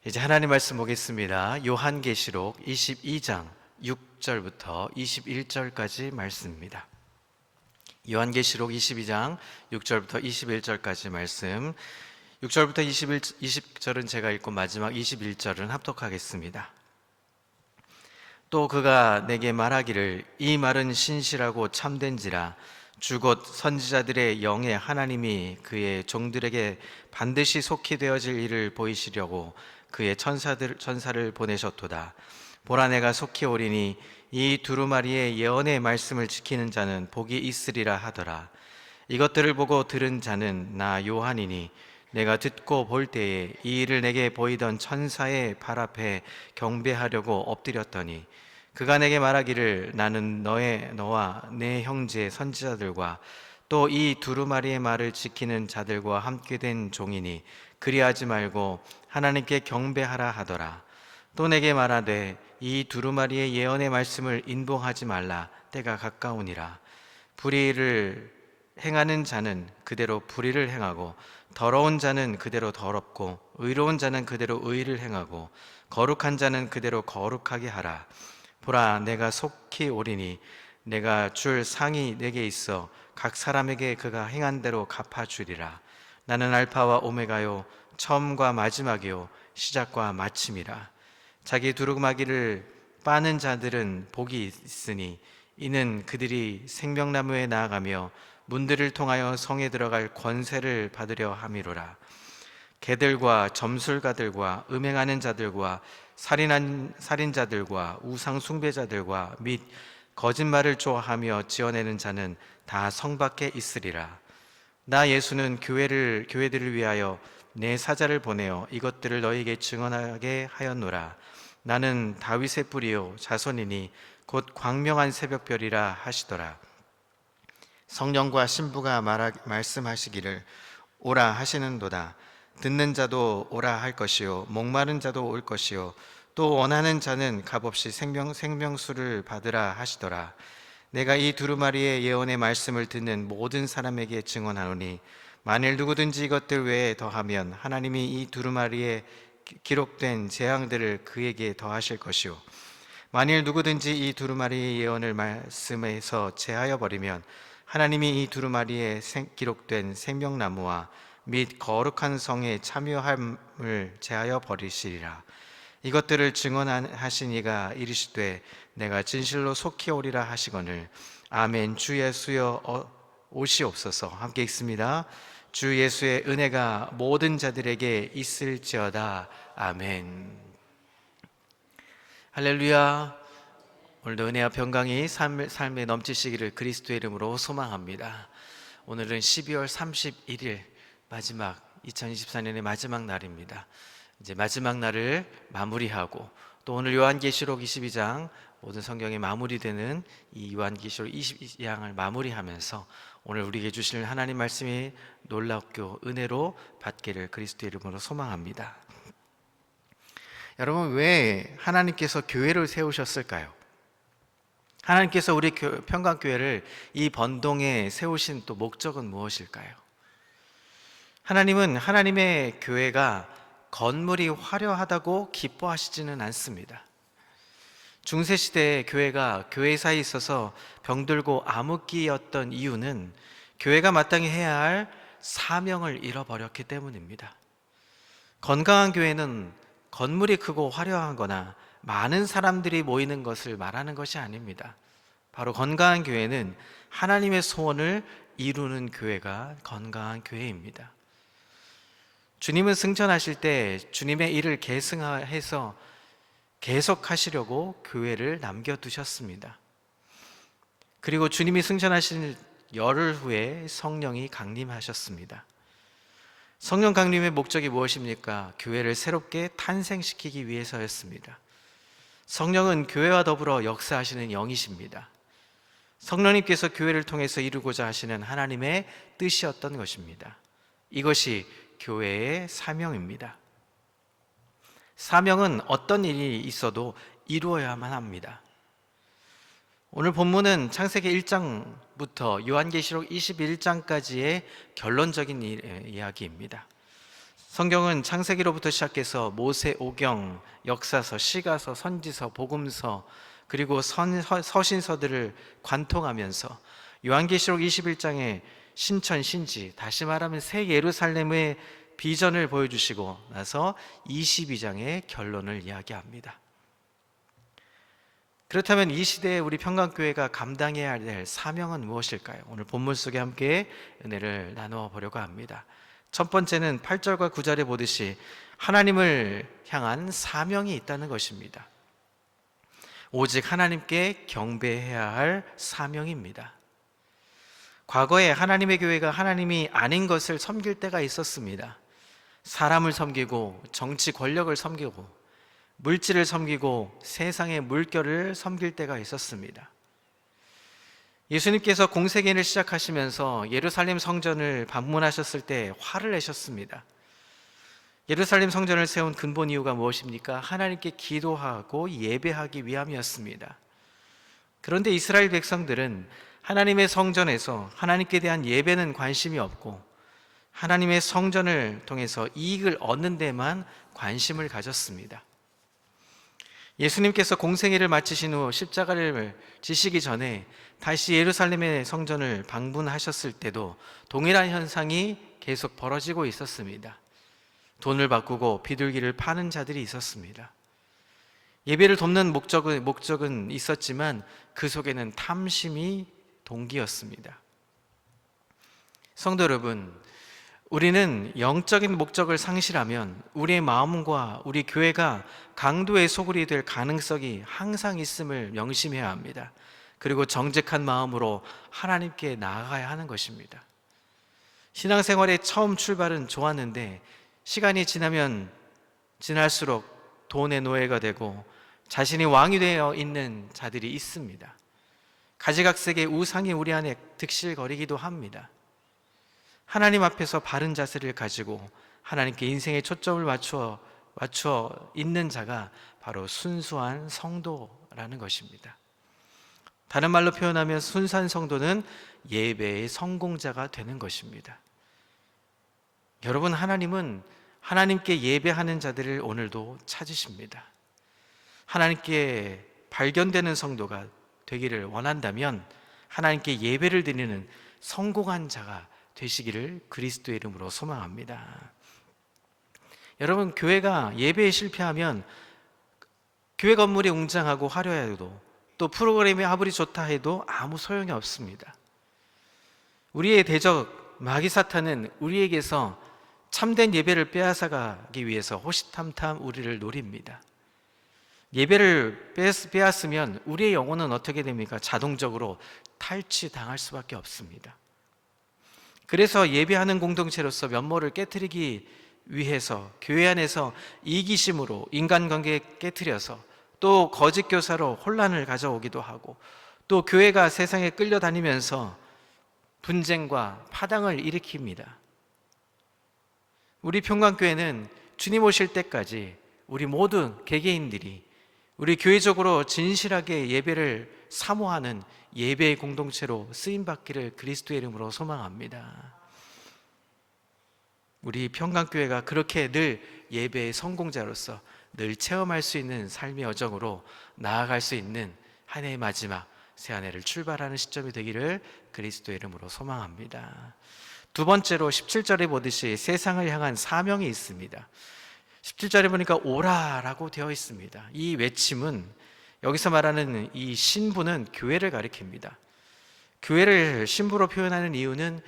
이제 하나님 말씀 보겠습니다. 요한계시록 22장 6절부터 21절까지 말씀입니다. 요한계시록 22장 6절부터 21절까지 말씀, 6절부터 20절은 제가 읽고 마지막 21절은 합독하겠습니다. 또 그가 내게 말하기를 이 말은 신실하고 참된지라 주 곧 선지자들의 영의 하나님이 그의 종들에게 반드시 속히 되어질 일을 보이시려고 그의 천사를 보내셨도다. 보라 내가 속히 오리니 이 두루마리의 예언의 말씀을 지키는 자는 복이 있으리라 하더라. 이것들을 보고 들은 자는 나 요한이니 내가 듣고 볼 때에 이 일을 내게 보이던 천사의 발 앞에 경배하려고 엎드렸더니 그가 내게 말하기를 나는 너와 내 형제 선지자들과 또 이 두루마리의 말을 지키는 자들과 함께 된 종이니 그리하지 말고 하나님께 경배하라 하더라. 또 내게 말하되 이 두루마리의 예언의 말씀을 인봉하지 말라. 때가 가까우니라. 불의를 행하는 자는 그대로 불의를 행하고 더러운 자는 그대로 더럽고 의로운 자는 그대로 의를 행하고 거룩한 자는 그대로 거룩하게 하라. 보라 내가 속히 오리니 내가 줄 상이 내게 있어 각 사람에게 그가 행한 대로 갚아주리라. 나는 알파와 오메가요 처음과 마지막이요 시작과 마침이라. 자기 두루마기를 빠는 자들은 복이 있으니 이는 그들이 생명나무에 나아가며 문들을 통하여 성에 들어갈 권세를 받으려 함이로라. 개들과 점술가들과 음행하는 자들과 살인자들과 우상 숭배자들과 및 거짓말을 좋아하며 지어내는 자는 다 성 밖에 있으리라. 나 예수는 교회들을 위하여 내 사자를 보내어 이것들을 너희에게 증언하게 하였노라. 나는 다윗의 뿌리요 자손이니 곧 광명한 새벽별이라 하시더라. 성령과 신부가 말씀하시기를 오라 하시는도다. 듣는 자도 오라 할 것이요 목마른 자도 올 것이요 또 원하는 자는 값없이 생명수를 받으라 하시더라. 내가 이 두루마리의 예언의 말씀을 듣는 모든 사람에게 증언하노니 만일 누구든지 이것들 외에 더하면 하나님이 이 두루마리에 기록된 재앙들을 그에게 더하실 것이요 만일 누구든지 이 두루마리의 예언을 말씀에서 제하여 버리면 하나님이 이 두루마리에 기록된 생명나무와 및 거룩한 성에 참여함을 제하여 버리시리라. 이것들을 증언하신 이가 이르시되 내가 진실로 속히 오리라 하시거늘 아멘. 주 예수여 오시옵소서. 함께 읽습니다. 주 예수의 은혜가 모든 자들에게 있을지어다. 아멘. 할렐루야. 오늘도 은혜와 평강이 삶에 넘치시기를 그리스도의 이름으로 소망합니다. 오늘은 12월 31일 마지막 2024년의 마지막 날입니다. 이제 마지막 날을 마무리하고 또 오늘 요한계시록 22장 모든 성경에 마무리되는 이 요한계시록 22장을 마무리하면서 오늘 우리에게 주실 하나님 말씀이 놀랍고 은혜로 받기를 그리스도의 이름으로 소망합니다. 여러분, 왜 하나님께서 교회를 세우셨을까요? 하나님께서 우리 평강교회를 이 번동에 세우신 또 목적은 무엇일까요? 하나님은 하나님의 교회가 건물이 화려하다고 기뻐하시지는 않습니다. 중세시대에 교회가 교회 사이에 있어서 병들고 암흑기였던 이유는 교회가 마땅히 해야 할 사명을 잃어버렸기 때문입니다. 건강한 교회는 건물이 크고 화려한 거나 많은 사람들이 모이는 것을 말하는 것이 아닙니다. 바로 건강한 교회는 하나님의 소원을 이루는 교회가 건강한 교회입니다. 주님은 승천하실 때 주님의 일을 계승해서 계속하시려고 교회를 남겨두셨습니다. 그리고 주님이 승천하신 열흘 후에 성령이 강림하셨습니다. 성령 강림의 목적이 무엇입니까? 교회를 새롭게 탄생시키기 위해서였습니다. 성령은 교회와 더불어 역사하시는 영이십니다. 성령님께서 교회를 통해서 이루고자 하시는 하나님의 뜻이었던 것입니다. 이것이 교회의 사명입니다. 사명은 어떤 일이 있어도 이루어야만 합니다. 오늘 본문은 창세기 1장부터 요한계시록 21장까지의 결론적인 이야기입니다. 성경은 창세기로부터 시작해서 모세오경, 역사서, 시가서, 선지서, 복음서, 그리고 서신서들을 관통하면서 요한계시록 21장에 신천, 신지, 다시 말하면 새 예루살렘의 비전을 보여주시고 나서 22장의 결론을 이야기합니다. 그렇다면 이 시대에 우리 평강교회가 감당해야 될 사명은 무엇일까요? 오늘 본문 속에 함께 은혜를 나누어 보려고 합니다. 첫 번째는 8절과 9절에 보듯이 하나님을 향한 사명이 있다는 것입니다. 오직 하나님께 경배해야 할 사명입니다. 과거에 하나님의 교회가 하나님이 아닌 것을 섬길 때가 있었습니다. 사람을 섬기고 정치 권력을 섬기고 물질을 섬기고 세상의 물결을 섬길 때가 있었습니다. 예수님께서 공생애를 시작하시면서 예루살렘 성전을 방문하셨을 때 화를 내셨습니다. 예루살렘 성전을 세운 근본 이유가 무엇입니까? 하나님께 기도하고 예배하기 위함이었습니다. 그런데 이스라엘 백성들은 하나님의 성전에서 하나님께 대한 예배는 관심이 없고 하나님의 성전을 통해서 이익을 얻는 데만 관심을 가졌습니다. 예수님께서 공생애를 마치신 후 십자가를 지시기 전에 다시 예루살렘의 성전을 방문하셨을 때도 동일한 현상이 계속 벌어지고 있었습니다. 돈을 바꾸고 비둘기를 파는 자들이 있었습니다. 예배를 돕는 목적은 있었지만 그 속에는 탐심이 동기였습니다. 성도 여러분, 우리는 영적인 목적을 상실하면 우리의 마음과 우리 교회가 강도의 소굴이 될 가능성이 항상 있음을 명심해야 합니다. 그리고 정직한 마음으로 하나님께 나아가야 하는 것입니다. 신앙생활의 처음 출발은 좋았는데 시간이 지나면 지날수록 돈의 노예가 되고 자신이 왕이 되어 있는 자들이 있습니다. 가지각색의 우상이 우리 안에 득실거리기도 합니다. 하나님 앞에서 바른 자세를 가지고 하나님께 인생의 초점을 맞추어 있는 자가 바로 순수한 성도라는 것입니다. 다른 말로 표현하면 순수한 성도는 예배의 성공자가 되는 것입니다. 여러분, 하나님은 하나님께 예배하는 자들을 오늘도 찾으십니다. 하나님께 발견되는 성도가 되기를 원한다면 하나님께 예배를 드리는 성공한 자가 되시기를 그리스도의 이름으로 소망합니다. 여러분, 교회가 예배에 실패하면 교회 건물이 웅장하고 화려해도 또 프로그램이 아무리 좋다 해도 아무 소용이 없습니다. 우리의 대적 마귀 사탄은 우리에게서 참된 예배를 빼앗아가기 위해서 호시탐탐 우리를 노립니다. 예배를 빼앗으면 우리의 영혼은 어떻게 됩니까? 자동적으로 탈취당할 수밖에 없습니다. 그래서 예배하는 공동체로서 면모를 깨트리기 위해서 교회 안에서 이기심으로 인간관계에 깨트려서 또 거짓 교사로 혼란을 가져오기도 하고 또 교회가 세상에 끌려다니면서 분쟁과 파당을 일으킵니다. 우리 평강교회는 주님 오실 때까지 우리 모든 개개인들이 우리 교회적으로 진실하게 예배를 사모하는 예배의 공동체로 쓰임받기를 그리스도의 이름으로 소망합니다. 우리 평강교회가 그렇게 늘 예배의 성공자로서 늘 체험할 수 있는 삶의 여정으로 나아갈 수 있는 한 해의 마지막 새 한 해를 출발하는 시점이 되기를 그리스도의 이름으로 소망합니다. 두 번째로 17절에 보듯이 세상을 향한 사명이 있습니다. 17절에 보니까 오라라고 되어 있습니다. 이 외침은 여기서 말하는 이 신부는 교회를 가리킵니다. 교회를 신부로 표현하는 이유는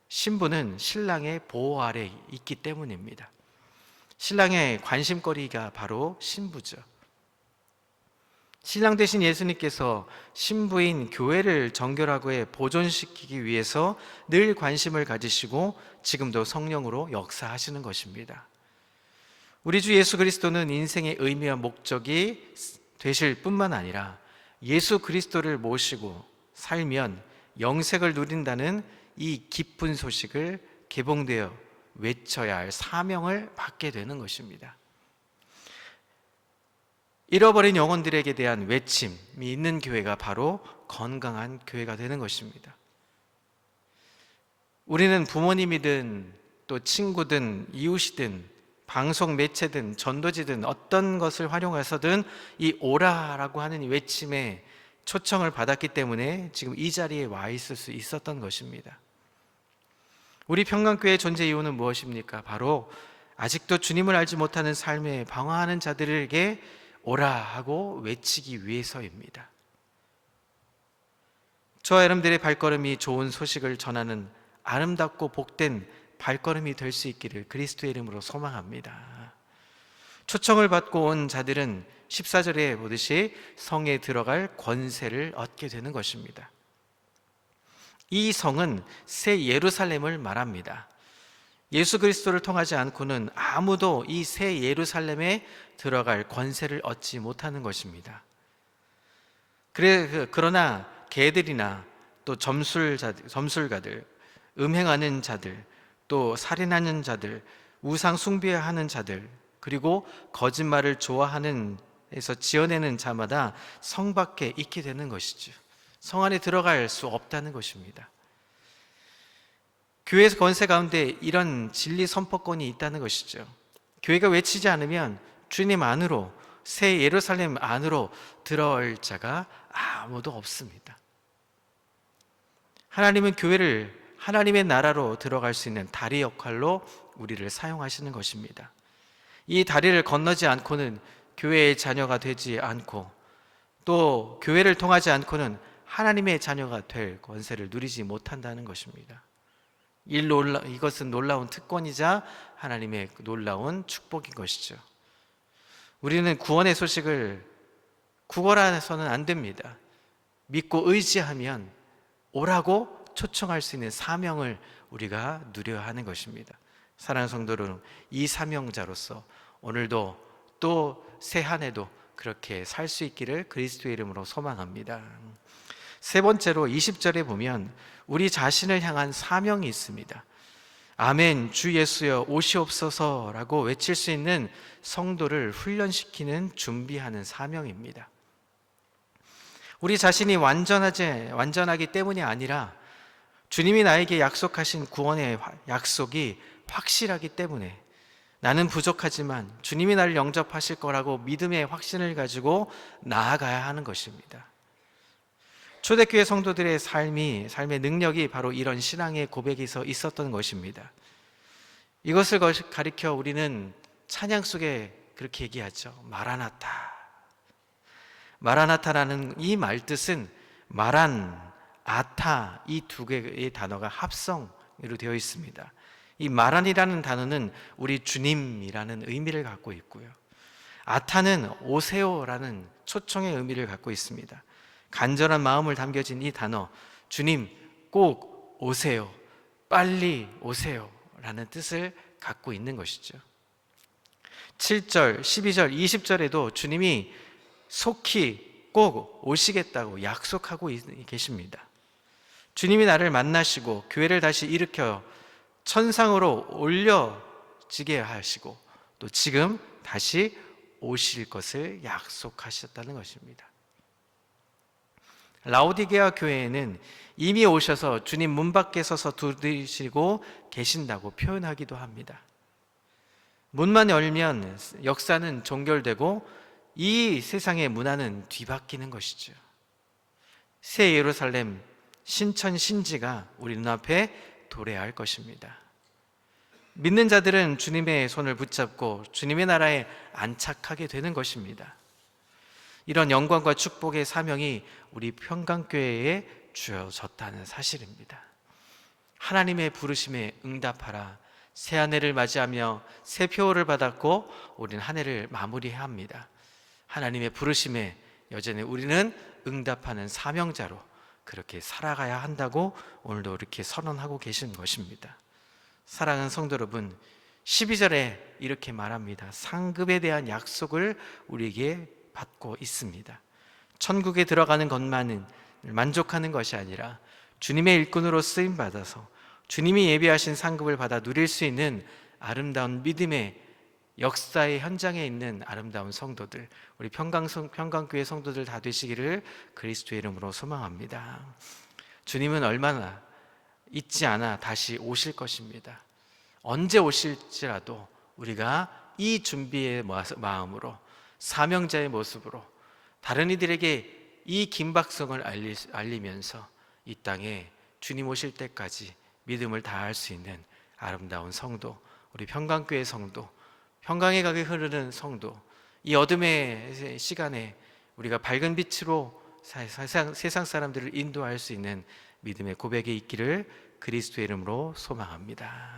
신부는 신랑의 보호 아래 있기 때문입니다. 신랑의 관심거리가 바로 신부죠. 신랑 되신 예수님께서 신부인 교회를 정결하게 보존시키기 위해서 늘 관심을 가지시고 지금도 성령으로 역사하시는 것입니다. 우리 주 예수 그리스도는 인생의 의미와 목적이 되실 뿐만 아니라 예수 그리스도를 모시고 살면 영생을 누린다는 이 기쁜 소식을 개봉되어 외쳐야 할 사명을 받게 되는 것입니다. 잃어버린 영혼들에게 대한 외침이 있는 교회가 바로 건강한 교회가 되는 것입니다. 우리는 부모님이든 또 친구든 이웃이든 방송 매체든 전도지든 어떤 것을 활용해서든 이 오라라고 하는 이 외침에 초청을 받았기 때문에 지금 이 자리에 와 있을 수 있었던 것입니다. 우리 평강교회의 존재 이유는 무엇입니까? 바로 아직도 주님을 알지 못하는 삶에 방황하는 자들에게 오라 하고 외치기 위해서입니다. 저와 여러분들의 발걸음이 좋은 소식을 전하는 아름답고 복된 발걸음이 될 수 있기를 그리스도의 이름으로 소망합니다. 초청을 받고 온 자들은 14절에 보듯이 성에 들어갈 권세를 얻게 되는 것입니다. 이 성은 새 예루살렘을 말합니다. 예수 그리스도를 통하지 않고는 아무도 이 새 예루살렘에 들어갈 권세를 얻지 못하는 것입니다. 그러나 개들이나 또 점술가들, 음행하는 자들, 또 살인하는 자들, 우상 숭배하는 자들, 그리고 거짓말을 좋아하는 에서 지어내는 자마다 성 밖에 있게 되는 것이죠. 성 안에 들어갈 수 없다는 것입니다. 교회의 권세 가운데 이런 진리 선포권이 있다는 것이죠. 교회가 외치지 않으면 주님 안으로, 새 예루살렘 안으로 들어올 자가 아무도 없습니다. 하나님은 교회를 하나님의 나라로 들어갈 수 있는 다리 역할로 우리를 사용하시는 것입니다. 이 다리를 건너지 않고는 교회의 자녀가 되지 않고, 또 교회를 통하지 않고는 하나님의 자녀가 될 권세를 누리지 못한다는 것입니다. 이것은 놀라운 특권이자 하나님의 놀라운 축복인 것이죠. 우리는 구원의 소식을 구걸해서는 안 됩니다. 믿고 의지하면 오라고 초청할 수 있는 사명을 우리가 누려야 하는 것입니다. 사랑하는 성도 여러분, 이 사명자로서 오늘도 또 새 한 해도 그렇게 살 수 있기를 그리스도의 이름으로 소망합니다. 세 번째로 20절에 보면 우리 자신을 향한 사명이 있습니다. 아멘, 주 예수여 오시옵소서라고 외칠 수 있는 성도를 훈련시키는 준비하는 사명입니다. 우리 자신이 완전하기 때문이 아니라 주님이 나에게 약속하신 구원의 약속이 확실하기 때문에 나는 부족하지만 주님이 나를 영접하실 거라고 믿음의 확신을 가지고 나아가야 하는 것입니다. 초대교회 성도들의 삶의 능력이 바로 이런 신앙의 고백에서 있었던 것입니다. 이것을 가리켜 우리는 찬양 속에 그렇게 얘기하죠. 마라나타. 마라나타라는 이 말뜻은 마란, 아타 이 두 개의 단어가 합성으로 되어 있습니다. 이 마란이라는 단어는 우리 주님이라는 의미를 갖고 있고요. 아타는 오세요라는 초청의 의미를 갖고 있습니다. 간절한 마음을 담겨진 이 단어, 주님 꼭 오세요, 빨리 오세요 라는 뜻을 갖고 있는 것이죠. 7절, 12절, 20절에도 주님이 속히 꼭 오시겠다고 약속하고 계십니다. 주님이 나를 만나시고 교회를 다시 일으켜 천상으로 올려지게 하시고 또 지금 다시 오실 것을 약속하셨다는 것입니다. 라오디게아 교회에는 이미 오셔서 주님 문 밖에 서서 두드리시고 계신다고 표현하기도 합니다. 문만 열면 역사는 종결되고 이 세상의 문화는 뒤바뀌는 것이죠. 새 예루살렘 신천 신지가 우리 눈앞에 도래할 것입니다. 믿는 자들은 주님의 손을 붙잡고 주님의 나라에 안착하게 되는 것입니다. 이런 영광과 축복의 사명이 우리 평강교회에 주어졌다는 사실입니다. 하나님의 부르심에 응답하라. 새 한 해를 맞이하며 새 표를 받았고 우리는 한 해를 마무리해야 합니다. 하나님의 부르심에 여전히 우리는 응답하는 사명자로 그렇게 살아가야 한다고 오늘도 이렇게 선언하고 계신 것입니다. 사랑하는 성도 여러분, 12절에 이렇게 말합니다. 상급에 대한 약속을 우리에게 받고 있습니다. 천국에 들어가는 것만은 만족하는 것이 아니라 주님의 일꾼으로 쓰임받아서 주님이 예비하신 상급을 받아 누릴 수 있는 아름다운 믿음의 역사의 현장에 있는 아름다운 성도들, 우리 평강교회 성도들 다 되시기를 그리스도의 이름으로 소망합니다. 주님은 얼마나 잊지 않아 다시 오실 것입니다. 언제 오실지라도 우리가 이 준비의 마음으로 사명자의 모습으로 다른 이들에게 이 긴박성을 알리면서 이 땅에 주님 오실 때까지 믿음을 다할 수 있는 아름다운 성도, 우리 평강교회 성도, 평강에 가게 흐르는 성도, 이 어둠의 시간에 우리가 밝은 빛으로 세상 사람들을 인도할 수 있는 믿음의 고백이 있기를 그리스도의 이름으로 소망합니다.